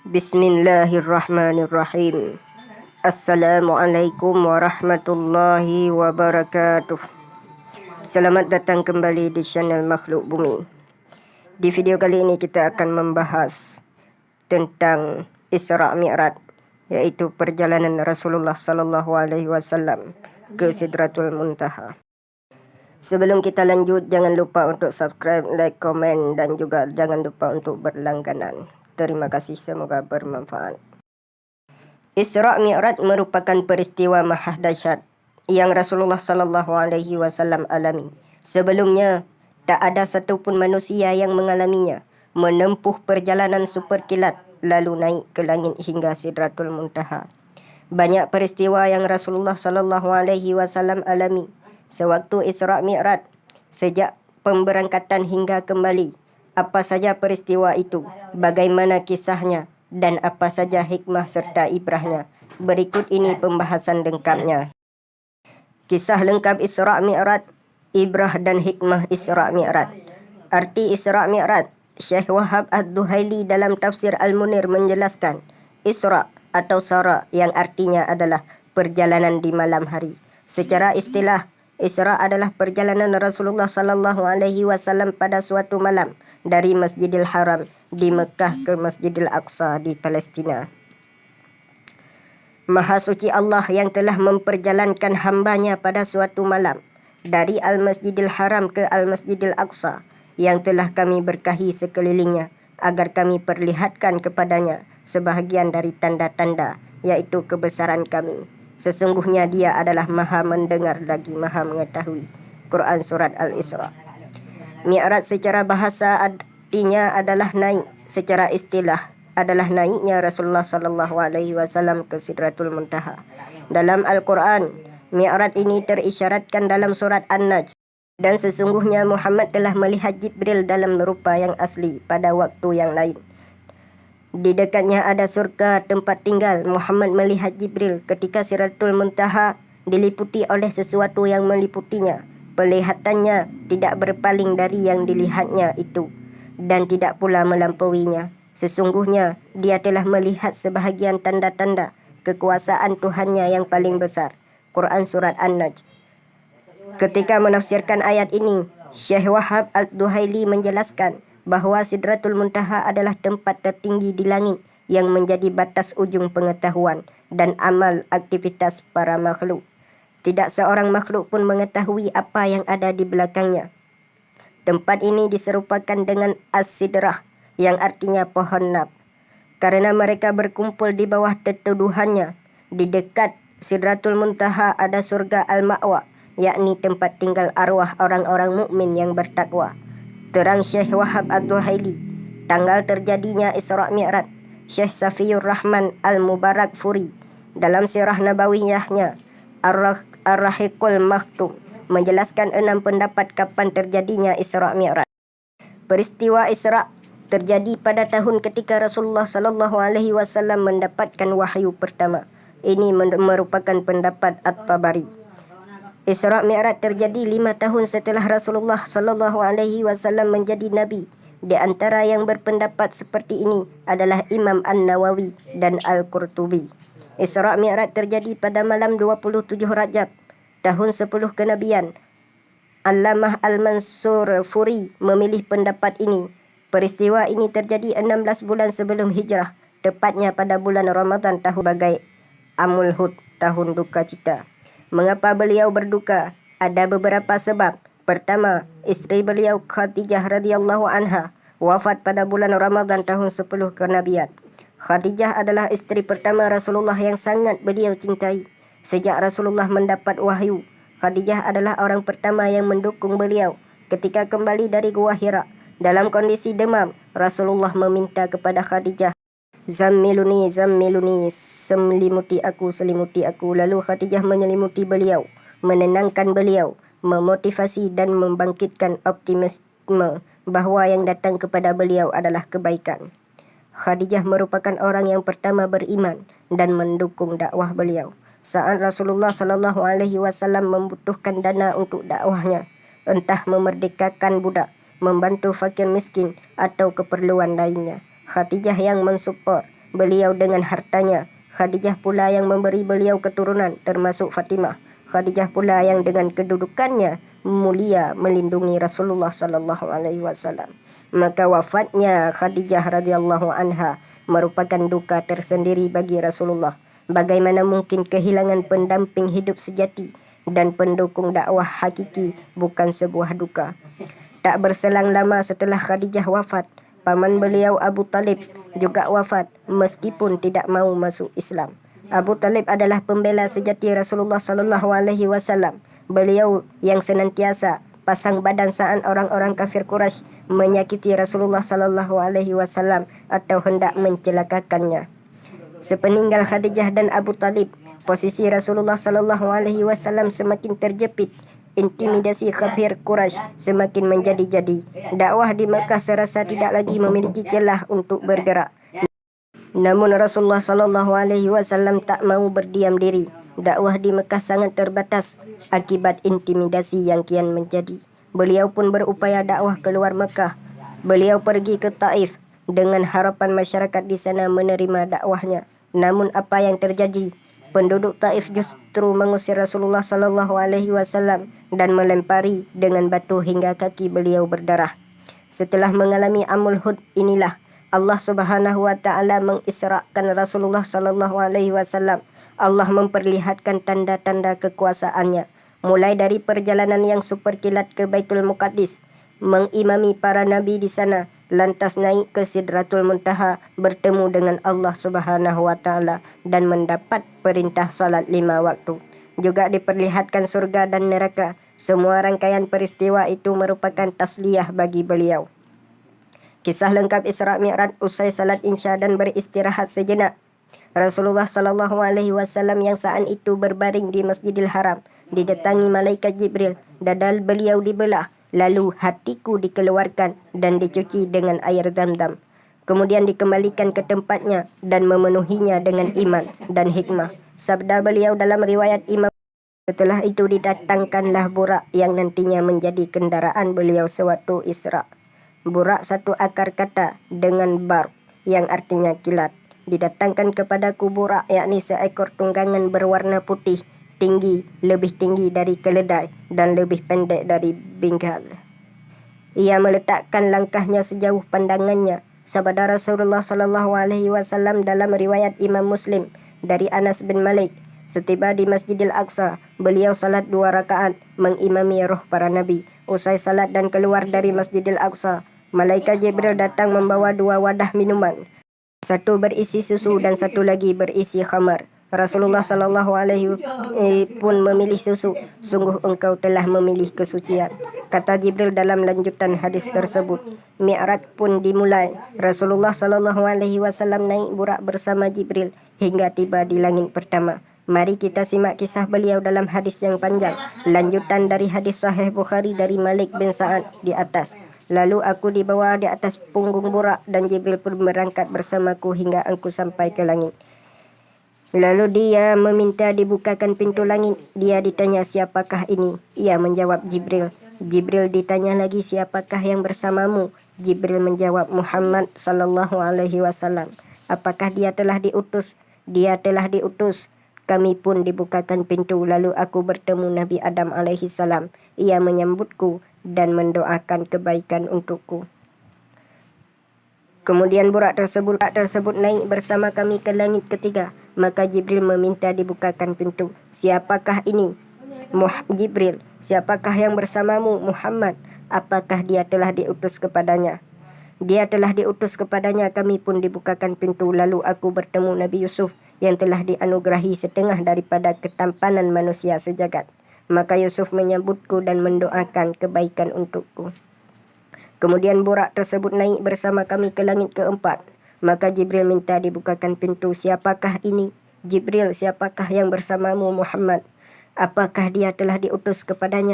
Bismillahirrahmanirrahim. Assalamualaikum warahmatullahi wabarakatuh. Selamat datang kembali di channel Makhluk Bumi. Di video kali ini kita akan membahas tentang Isra Mi'raj, yaitu perjalanan Rasulullah sallallahu alaihi wasallam ke Sidratul Muntaha. Sebelum kita lanjut, jangan lupa untuk subscribe, like, komen dan juga jangan lupa untuk berlangganan. Terima kasih, semoga bermanfaat. Isra Mi'raj merupakan peristiwa maha dahsyat yang Rasulullah sallallahu alaihi wasallam alami. Sebelumnya, tak ada satupun manusia yang mengalaminya. Menempuh perjalanan super kilat lalu naik ke langit hingga Sidratul Muntaha. Banyak peristiwa yang Rasulullah sallallahu alaihi wasallam alami sewaktu Isra Mi'raj, sejak pemberangkatan hingga kembali. Apa saja peristiwa itu, bagaimana kisahnya, dan apa saja hikmah serta ibrahnya. Berikut ini pembahasan lengkapnya. Kisah lengkap Isra Mi'raj, ibrah dan hikmah Isra Mi'raj. Arti Isra Mi'raj, Syekh Wahab Ad-Duhaili dalam tafsir Al-Munir menjelaskan, Isra atau Sara yang artinya adalah perjalanan di malam hari. Secara istilah, Isra adalah perjalanan Rasulullah sallallahu alaihi wasallam pada suatu malam dari Masjidil Haram di Mekah ke Masjidil Aqsa di Palestina. Maha suci Allah yang telah memperjalankan hambanya pada suatu malam dari Al-Masjidil Haram ke Al-Masjidil Aqsa yang telah kami berkahi sekelilingnya agar kami perlihatkan kepadanya sebahagian dari tanda-tanda, yaitu kebesaran kami. Sesungguhnya dia adalah maha mendengar lagi maha mengetahui. Quran Surat Al-Isra. Mi'raj secara bahasa artinya adalah naik. Secara istilah adalah naiknya Rasulullah sallallahu alaihi wasallam ke Sidratul Muntaha. Dalam Al-Quran, Mi'raj ini terisyaratkan dalam surat An-Najm. Dan sesungguhnya Muhammad telah melihat Jibril dalam rupa yang asli pada waktu yang lain. Di dekatnya ada surga tempat tinggal. Muhammad melihat Jibril ketika Sidratul Muntaha diliputi oleh sesuatu yang meliputinya. Pelihatannya tidak berpaling dari yang dilihatnya itu dan tidak pula melampauinya. Sesungguhnya dia telah melihat sebahagian tanda-tanda kekuasaan Tuhannya yang paling besar. Quran Surat An-Najm. Ketika menafsirkan ayat ini, Syekh Wahab Ad-Duhaili menjelaskan bahawa Sidratul Muntaha adalah tempat tertinggi di langit yang menjadi batas ujung pengetahuan dan amal aktivitas para makhluk. Tidak seorang makhluk pun mengetahui apa yang ada di belakangnya. Tempat ini diserupakan dengan As-Sidrah yang artinya pohon nab, karena mereka berkumpul di bawah tetuduhannya. Di dekat Sidratul Muntaha ada surga Al-Ma'wa, yakni tempat tinggal arwah orang-orang mukmin yang bertakwa. Terang Syekh Wahab Ad-Duhaili, tanggal terjadinya Isra Mi'raj. Syekh Safiyur Rahman Al-Mubarak Furi dalam sirah nabawiyahnya Ar-Rahiqul Maktum menjelaskan 6 pendapat kapan terjadinya Isra Mi'raj. Peristiwa Isra terjadi pada tahun ketika Rasulullah sallallahu alaihi wasallam mendapatkan wahyu pertama. Ini merupakan pendapat At-Tabari. Isra Mi'raj terjadi 5 tahun setelah Rasulullah sallallahu alaihi wasallam menjadi nabi. Di antara yang berpendapat seperti ini adalah Imam An-Nawawi dan Al-Qurtubi. Isra Mi'raj terjadi pada malam 27 Rajab tahun 10 kenabian. Allamah Al-Mansur Furi memilih pendapat ini. Peristiwa ini terjadi 16 bulan sebelum hijrah, tepatnya pada bulan Ramadan tahun sebagai Amul Hud, tahun duka cita. Mengapa beliau berduka? Ada beberapa sebab. Pertama, isteri beliau Khadijah radhiyallahu anha wafat pada bulan Ramadan tahun 10 kenabian. Khadijah adalah isteri pertama Rasulullah yang sangat beliau cintai. Sejak Rasulullah mendapat wahyu, Khadijah adalah orang pertama yang mendukung beliau. Ketika kembali dari Gua Hira dalam kondisi demam, Rasulullah meminta kepada Khadijah, Zammiluni, zammiluni, selimuti aku. Lalu Khadijah menyelimuti beliau, menenangkan beliau, memotivasi dan membangkitkan optimisme bahawa yang datang kepada beliau adalah kebaikan. Khadijah merupakan orang yang pertama beriman dan mendukung dakwah beliau. Saat Rasulullah sallallahu alaihi wasallam membutuhkan dana untuk dakwahnya, entah memerdekakan budak, membantu fakir miskin atau keperluan lainnya, Khadijah yang mensupport beliau dengan hartanya. Khadijah pula yang memberi beliau keturunan, termasuk Fatimah. Khadijah pula yang dengan kedudukannya mulia melindungi Rasulullah sallallahu alaihi wasallam. Maka wafatnya Khadijah radhiyallahu anha merupakan duka tersendiri bagi Rasulullah. Bagaimana mungkin kehilangan pendamping hidup sejati dan pendukung dakwah hakiki bukan sebuah duka. Tak berselang lama setelah Khadijah wafat, paman beliau Abu Talib juga wafat meskipun tidak mau masuk Islam. Abu Talib adalah pembela sejati Rasulullah sallallahu alaihi wasallam. Beliau yang senantiasa pasang badan saat orang-orang kafir Quraisy menyakiti Rasulullah sallallahu alaihi wasallam atau hendak mencelakakannya. Sepeninggal Khadijah dan Abu Talib, posisi Rasulullah sallallahu alaihi wasallam semakin terjepit. Intimidasi kafir Quraisy semakin menjadi-jadi. Dakwah di Makkah serasa tidak lagi memiliki celah untuk bergerak. Namun Rasulullah sallallahu alaihi wasallam tak mau berdiam diri. Dakwah di Mekah sangat terbatas akibat intimidasi yang kian menjadi. Beliau pun berupaya dakwah keluar Mekah. Beliau pergi ke Taif dengan harapan masyarakat di sana menerima dakwahnya. Namun apa yang terjadi? Penduduk Taif justru mengusir Rasulullah sallallahu alaihi wasallam dan melempari dengan batu hingga kaki beliau berdarah. Setelah mengalami Amul Hud inilah Allah Subhanahu wa taala mengisrakan Rasulullah sallallahu alaihi wasallam. Allah memperlihatkan tanda-tanda kekuasaannya, mulai dari perjalanan yang super kilat ke Baitul Muqaddis, mengimami para nabi di sana, lantas naik ke Sidratul Muntaha bertemu dengan Allah Subhanahu wa taala dan mendapat perintah salat 5 waktu. Juga diperlihatkan surga dan neraka. Semua rangkaian peristiwa itu merupakan tasliyah bagi beliau. Kisah lengkap Isra Mi'raj usai salat Isya dan beristirahat sejenak. Rasulullah sallallahu alaihi wasallam yang saat itu berbaring di Masjidil Haram didatangi malaikat Jibril. Dada beliau dibelah, lalu hatiku dikeluarkan dan dicuci dengan air Zam-Zam. Kemudian dikembalikan ke tempatnya dan memenuhinya dengan iman dan hikmah. Sabda beliau dalam riwayat Imam. Setelah itu didatangkanlah burak yang nantinya menjadi kendaraan beliau sewaktu Isra. Burak satu akar kata dengan bar yang artinya kilat. Didatangkan kepadaku burak, yakni seekor tunggangan berwarna putih, tinggi, lebih tinggi dari keledai dan lebih pendek dari binggal. Ia meletakkan langkahnya sejauh pandangannya. Sabda Rasulullah sallallahu alaihi wasallam dalam riwayat Imam Muslim dari Anas bin Malik, setiba di Masjidil Aqsa, beliau salat 2 rakaat mengimami roh para nabi. Usai salat dan keluar dari Masjidil Aqsa, malaikat Jibril datang membawa 2 wadah minuman. Satu berisi susu dan satu lagi berisi khamar. Rasulullah sallallahu alaihi pun memilih susu. Sungguh engkau telah memilih kesucian, kata Jibril dalam lanjutan hadis tersebut. Mi'raj pun dimulai. Rasulullah sallallahu alaihi wasallam naik burak bersama Jibril hingga tiba di langit pertama. Mari kita simak kisah beliau dalam hadis yang panjang. Lanjutan dari hadis Sahih Bukhari dari Malik bin Sa'ad di atas. Lalu aku dibawa di atas punggung burak dan Jibril pun berangkat bersamaku hingga aku sampai ke langit. Lalu dia meminta dibukakan pintu langit. Dia ditanya, siapakah ini? Ia menjawab, Jibril. Jibril ditanya lagi, siapakah yang bersamamu? Jibril menjawab, Muhammad sallallahu alaihi wasallam. Apakah dia telah diutus? Dia telah diutus. Kami pun dibukakan pintu, lalu aku bertemu Nabi Adam alaihi salam. Ia menyambutku dan mendoakan kebaikan untukku. Kemudian burak tersebut naik bersama kami ke langit ketiga. Maka Jibril meminta dibukakan pintu. Siapakah ini? Jibril. Siapakah yang bersamamu? Muhammad. Apakah dia telah diutus kepadanya? Dia telah diutus kepadanya. Kami pun dibukakan pintu. Lalu aku bertemu Nabi Yusuf yang telah dianugerahi setengah daripada ketampanan manusia sejagat. Maka Yusuf menyambutku dan mendoakan kebaikan untukku. Kemudian burak tersebut naik bersama kami ke langit keempat. Maka Jibril minta dibukakan pintu. Siapakah ini? Jibril. Siapakah yang bersamamu? Muhammad. Apakah dia telah diutus kepadanya?